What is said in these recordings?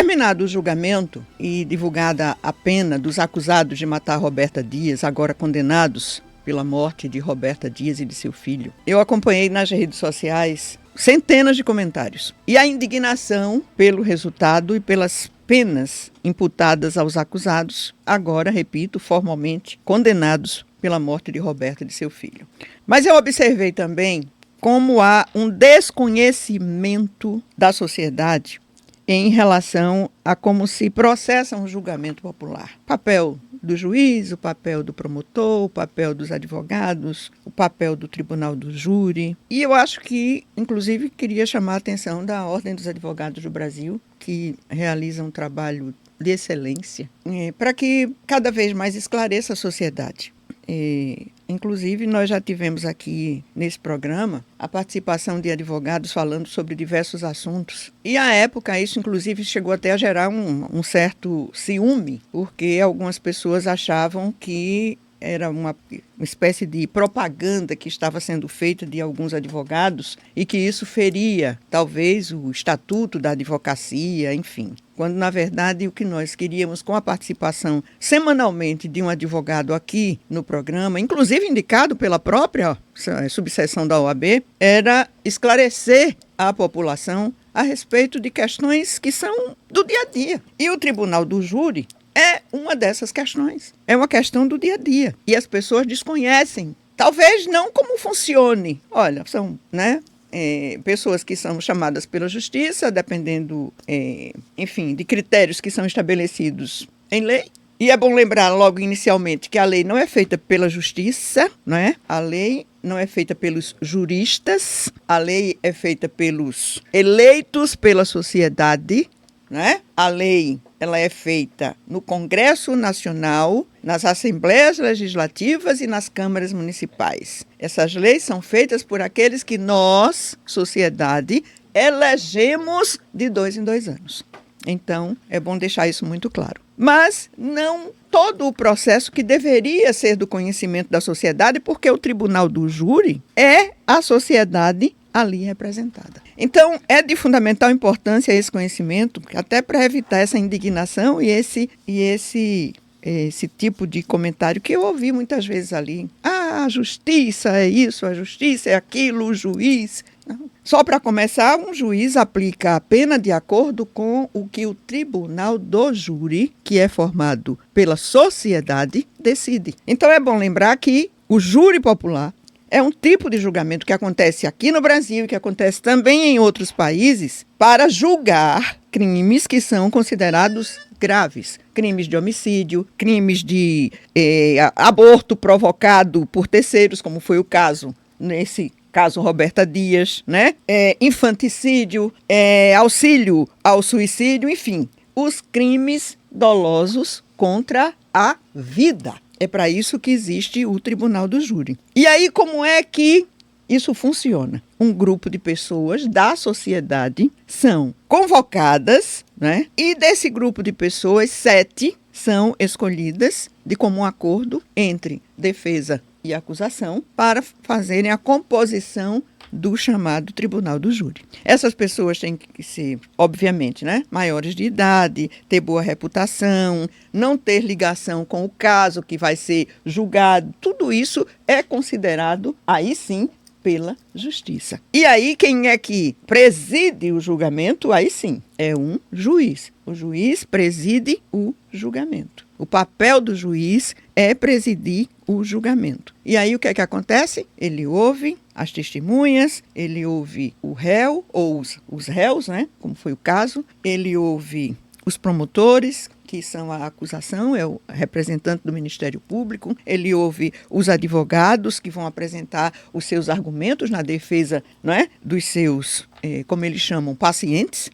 Terminado o julgamento e divulgada a pena dos acusados de matar Roberta Dias, agora condenados pela morte de Roberta Dias e de seu filho, eu acompanhei nas redes sociais centenas de comentários. E a indignação pelo resultado e pelas penas imputadas aos acusados, agora, repito, formalmente condenados pela morte de Roberta e de seu filho. Mas eu observei também como há um desconhecimento da sociedade em relação a como se processa um julgamento popular. O papel do juiz, o papel do promotor, o papel dos advogados, o papel do tribunal do júri. E eu acho que, inclusive, queria chamar a atenção da Ordem dos Advogados do Brasil, que realiza um trabalho de excelência, para que cada vez mais esclareça a sociedade. Inclusive, nós já tivemos aqui nesse programa a participação de advogados falando sobre diversos assuntos. E à época isso, inclusive, chegou até a gerar um certo ciúme, porque algumas pessoas achavam que era uma espécie de propaganda que estava sendo feita de alguns advogados e que isso feria, talvez, o estatuto da advocacia, enfim. Quando, na verdade, o que nós queríamos com a participação semanalmente de um advogado aqui no programa, inclusive indicado pela própria subseção da OAB, era esclarecer a população a respeito de questões que são do dia a dia. E o Tribunal do Júri é uma dessas questões. É uma questão do dia a dia. E as pessoas desconhecem. Talvez não como funcione. Olha, são, pessoas que são chamadas pela justiça, dependendo, enfim, de critérios que são estabelecidos em lei. E é bom lembrar logo inicialmente que a lei não é feita pela justiça, não é? A lei não é feita pelos juristas, a lei é feita pelos eleitos pela sociedade, né? A lei ela é feita no Congresso Nacional, nas Assembleias Legislativas e nas câmaras municipais. Essas leis são feitas por aqueles que nós, sociedade, elegemos de 2 em 2 anos. Então, é bom deixar isso muito claro. Mas não todo o processo que deveria ser do conhecimento da sociedade, porque o Tribunal do Júri é a sociedade ali representada. Então, é de fundamental importância esse conhecimento, até para evitar essa indignação e esse tipo de comentário que eu ouvi muitas vezes ali. Ah, a justiça é isso, a justiça é aquilo, o juiz. Não. Só para começar, um juiz aplica a pena de acordo com o que o Tribunal do Júri, que é formado pela sociedade, decide. Então, é bom lembrar que o júri popular é um tipo de julgamento que acontece aqui no Brasil e que acontece também em outros países para julgar crimes que são considerados graves. Crimes de homicídio, crimes de aborto provocado por terceiros, como foi o caso nesse caso Roberta Dias, né? Infanticídio, auxílio ao suicídio, enfim, os crimes dolosos contra a vida. É para isso que existe o Tribunal do Júri. E aí, como é que isso funciona? Um grupo de pessoas da sociedade são convocadas, né? E desse grupo de pessoas, 7 são escolhidas de comum acordo entre defesa e acusação para fazerem a composição do chamado Tribunal do Júri. Essas pessoas têm que ser, obviamente, maiores de idade, ter boa reputação, não ter ligação com o caso que vai ser julgado. Tudo isso é considerado, aí sim, pela justiça. E aí, quem é que preside o julgamento? Aí sim, é um juiz. O juiz preside o julgamento. O papel do juiz é presidir o julgamento. E aí, o que é que acontece? Ele ouve as testemunhas, ele ouve o réu, ou os réus, como foi o caso, ele ouve os promotores, que são a acusação, é o representante do Ministério Público, ele ouve os advogados que vão apresentar os seus argumentos na defesa, dos seus, como eles chamam, pacientes,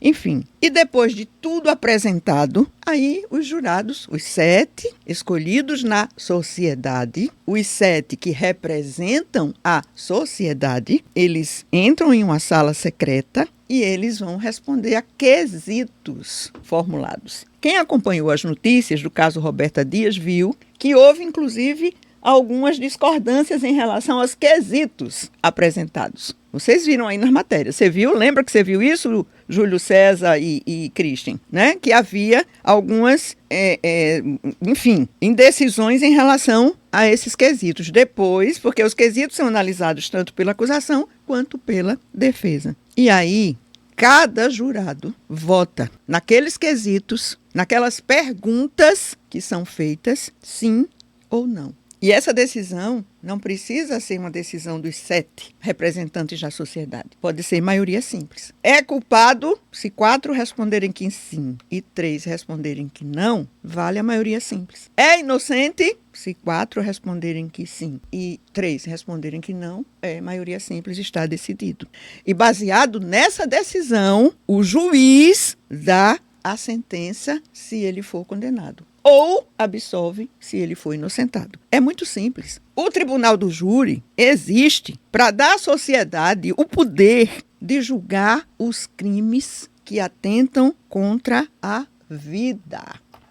Enfim, e depois de tudo apresentado, aí os jurados, os 7 escolhidos na sociedade, os 7 que representam a sociedade, eles entram em uma sala secreta e eles vão responder a quesitos formulados. Quem acompanhou as notícias do caso Roberta Dias viu que houve, inclusive, algumas discordâncias em relação aos quesitos apresentados. Vocês viram aí nas matérias. Você viu? Lembra que você viu isso, Júlio César e Christian, né? Que havia algumas, enfim, indecisões em relação a esses quesitos. Depois, porque os quesitos são analisados tanto pela acusação quanto pela defesa. E aí, cada jurado vota naqueles quesitos, naquelas perguntas que são feitas, sim ou não. E essa decisão não precisa ser uma decisão dos 7 representantes da sociedade. Pode ser maioria simples. É culpado se 4 responderem que sim e 3 responderem que não, vale a maioria simples. É inocente se 4 responderem que sim e 3 responderem que não, é maioria simples, está decidido. E baseado nessa decisão, o juiz dá a sentença se ele for condenado. Ou absolve se ele for inocentado. É muito simples. O tribunal do júri existe para dar à sociedade o poder de julgar os crimes que atentam contra a vida.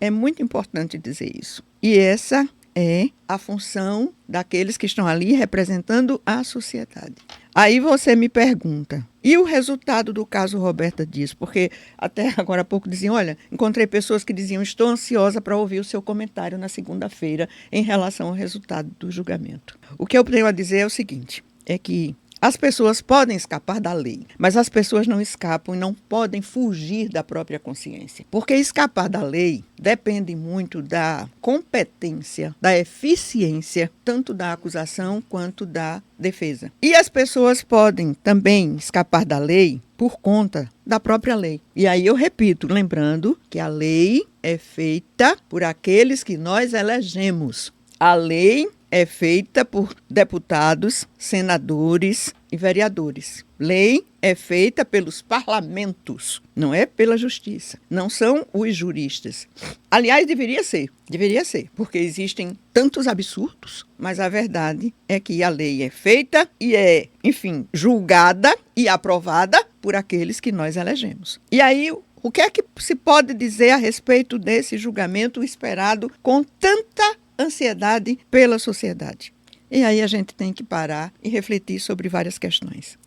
É muito importante dizer isso. E essa é a função daqueles que estão ali representando a sociedade. Aí você me pergunta, e o resultado do caso Roberta Dias? Porque até agora há pouco diziam, olha, encontrei pessoas que diziam, estou ansiosa para ouvir o seu comentário na segunda-feira em relação ao resultado do julgamento. O que eu tenho a dizer é o seguinte, é que as pessoas podem escapar da lei, mas as pessoas não escapam e não podem fugir da própria consciência. Porque escapar da lei depende muito da competência, da eficiência, tanto da acusação quanto da defesa. E as pessoas podem também escapar da lei por conta da própria lei. E aí eu repito, lembrando que a lei é feita por aqueles que nós elegemos. A lei é feita por deputados, senadores e vereadores. Lei é feita pelos parlamentos, não é pela justiça. Não são os juristas. Aliás, deveria ser, porque existem tantos absurdos, mas a verdade é que a lei é feita e é, enfim, julgada e aprovada por aqueles que nós elegemos. E aí, o que é que se pode dizer a respeito desse julgamento esperado com tanta ansiedade pela sociedade? E aí a gente tem que parar e refletir sobre várias questões.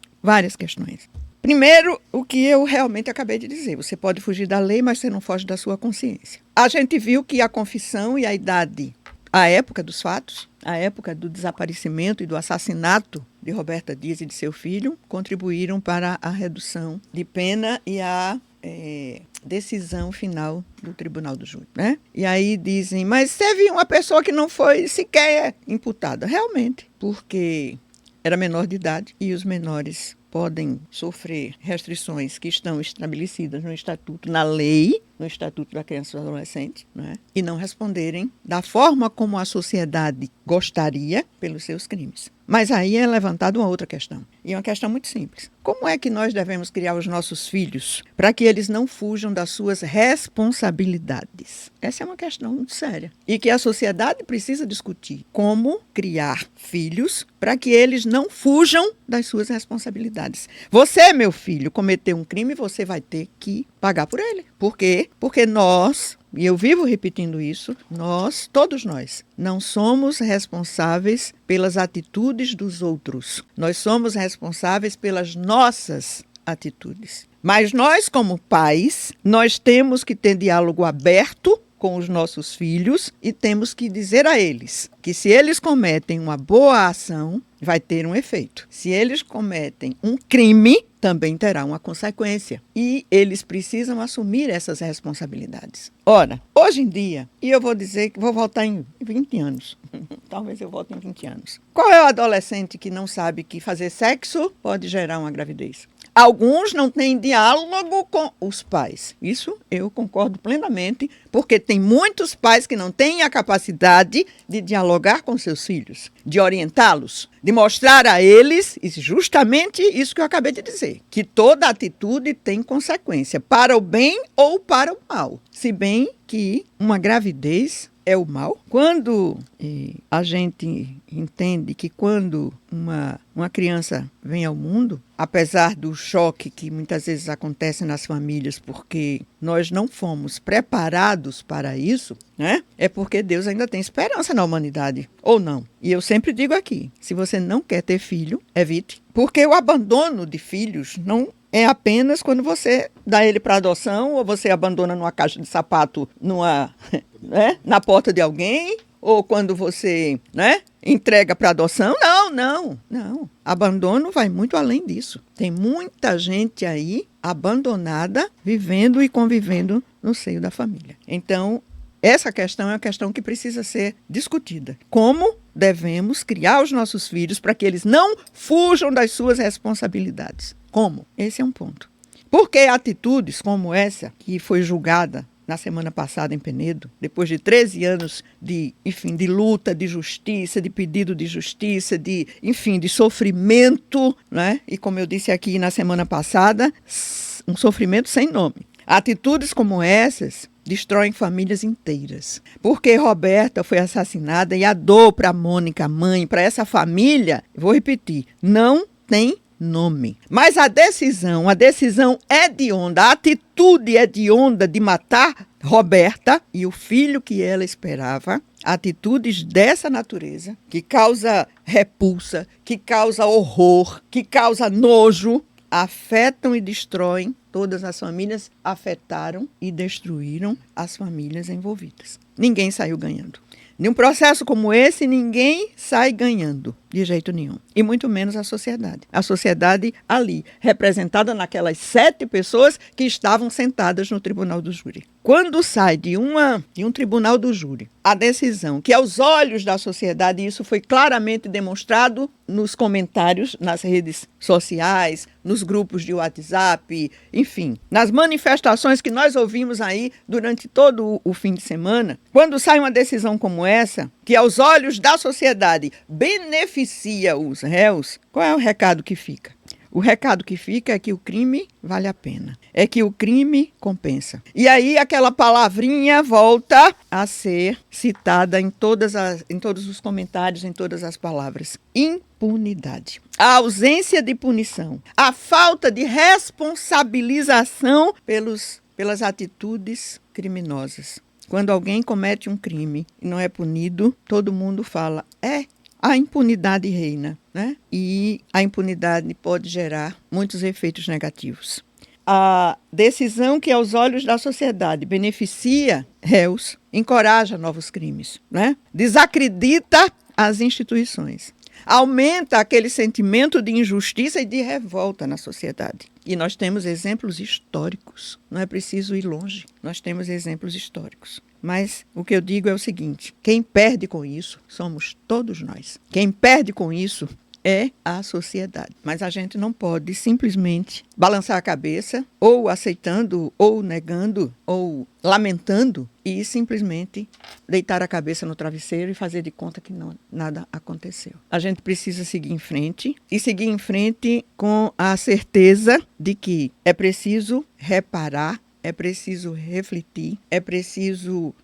Primeiro, o que eu realmente acabei de dizer. Você pode fugir da lei, mas você não foge da sua consciência. A gente viu que a confissão e a idade, a época dos fatos, a época do desaparecimento e do assassinato de Roberta Dias e de seu filho, contribuíram para a redução de pena e a decisão final do tribunal do júri, né? E aí dizem, mas teve uma pessoa que não foi sequer imputada. Realmente, porque era menor de idade e os menores podem sofrer restrições que estão estabelecidas no estatuto, na lei, no Estatuto da Criança e do Adolescente, né? E não responderem da forma como a sociedade gostaria pelos seus crimes. Mas aí é levantada uma outra questão, e uma questão muito simples. Como é que nós devemos criar os nossos filhos para que eles não fujam das suas responsabilidades? Essa é uma questão muito séria e que a sociedade precisa discutir. Como criar filhos para que eles não fujam das suas responsabilidades. Você, meu filho, cometeu um crime, você vai ter que pagar por ele. Por quê? Porque nós, e eu vivo repetindo isso, todos nós, não somos responsáveis pelas atitudes dos outros. Nós somos responsáveis pelas nossas atitudes. Mas nós, como pais, nós temos que ter diálogo aberto com os nossos filhos e temos que dizer a eles que se eles cometem uma boa ação, vai ter um efeito. Se eles cometem um crime, também terá uma consequência. E eles precisam assumir essas responsabilidades. Ora, hoje em dia, e eu vou dizer que vou voltar em 20 anos. Talvez eu volte em 20 anos. Qual é o adolescente que não sabe que fazer sexo pode gerar uma gravidez? Alguns não têm diálogo com os pais. Isso eu concordo plenamente, porque tem muitos pais que não têm a capacidade de dialogar com seus filhos, de orientá-los, de mostrar a eles justamente isso que eu acabei de dizer, que toda atitude tem consequência, para o bem ou para o mal. Se bem que uma gravidez é o mal. Quando a gente entende que quando uma criança vem ao mundo, apesar do choque que muitas vezes acontece nas famílias, porque nós não fomos preparados para isso, né? É porque Deus ainda tem esperança na humanidade, ou não. E eu sempre digo aqui, se você não quer ter filho, evite. Porque o abandono de filhos é apenas quando você dá ele para adoção ou você abandona numa caixa de sapato né, na porta de alguém, ou quando você, né, entrega para adoção. Não. Abandono vai muito além disso. Tem muita gente aí abandonada, vivendo e convivendo no seio da família. Então, essa questão é uma questão que precisa ser discutida. Como devemos criar os nossos filhos para que eles não fujam das suas responsabilidades? Como? Esse é um ponto. Porque atitudes como essa, que foi julgada na semana passada em Penedo, depois de 13 anos de luta, de justiça, de pedido de justiça, de sofrimento, né? E como eu disse aqui na semana passada, um sofrimento sem nome. Atitudes como essas destroem famílias inteiras. Porque Roberta foi assassinada e a dor para Mônica, a mãe, para essa família, vou repetir, não tem nome. Mas a decisão hedionda, a atitude hedionda de matar Roberta e o filho que ela esperava, atitudes dessa natureza, que causa repulsa, que causa horror, que causa nojo, afetam e destroem todas as famílias, afetaram e destruíram as famílias envolvidas. Ninguém saiu ganhando. Num processo como esse, ninguém sai ganhando, de jeito nenhum. E muito menos a sociedade. A sociedade ali, representada naquelas 7 pessoas que estavam sentadas no tribunal do júri. Quando sai de um tribunal do júri a decisão que, aos olhos da sociedade, isso foi claramente demonstrado nos comentários, nas redes sociais, nos grupos de WhatsApp, enfim, nas manifestações que nós ouvimos aí durante todo o fim de semana, quando sai uma decisão como essa, que aos olhos da sociedade beneficia os réus, qual é o recado que fica? O recado que fica é que o crime vale a pena, é que o crime compensa. E aí aquela palavrinha volta a ser citada em todos os comentários, em todas as palavras. Impunidade. A ausência de punição, a falta de responsabilização pelas atitudes criminosas. Quando alguém comete um crime e não é punido, todo mundo fala, a impunidade reina, né? E a impunidade pode gerar muitos efeitos negativos. A decisão que, aos olhos da sociedade, beneficia réus, encoraja novos crimes, né? Desacredita as instituições. Aumenta aquele sentimento de injustiça e de revolta na sociedade. E nós temos exemplos históricos. Não é preciso ir longe. Nós temos exemplos históricos. Mas o que eu digo é o seguinte, quem perde com isso somos todos nós. Quem perde com isso é a sociedade. Mas a gente não pode simplesmente balançar a cabeça, ou aceitando, ou negando, ou lamentando, e simplesmente deitar a cabeça no travesseiro e fazer de conta que nada aconteceu. A gente precisa seguir em frente, e seguir em frente com a certeza de que é preciso reparar, é preciso refletir, é preciso,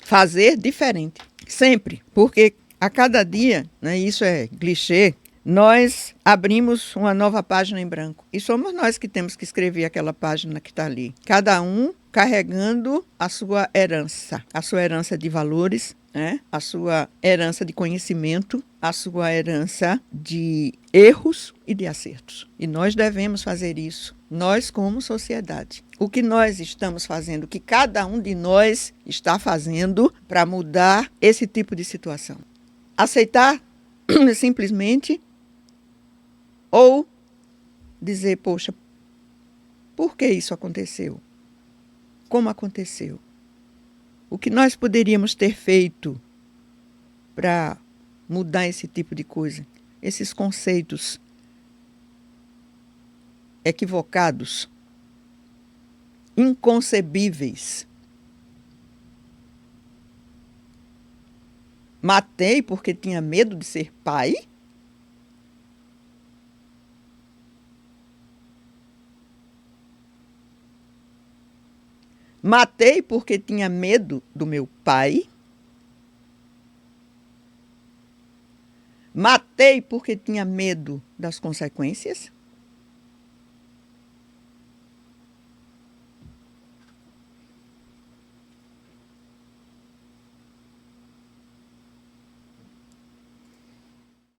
fazer diferente. Sempre. Porque a cada dia, né, isso é clichê, nós abrimos uma nova página em branco. E somos nós que temos que escrever aquela página que está ali. Cada um carregando a sua herança de valores, né? A sua herança de conhecimento, a sua herança de erros e de acertos. E nós devemos fazer isso, nós como sociedade. O que nós estamos fazendo, o que cada um de nós está fazendo para mudar esse tipo de situação. Aceitar simplesmente ou dizer, poxa, por que isso aconteceu? Como aconteceu? O que nós poderíamos ter feito para mudar esse tipo de coisa? Esses conceitos equivocados, inconcebíveis. Matei porque tinha medo de ser pai? Matei porque tinha medo do meu pai? Matei porque tinha medo das consequências?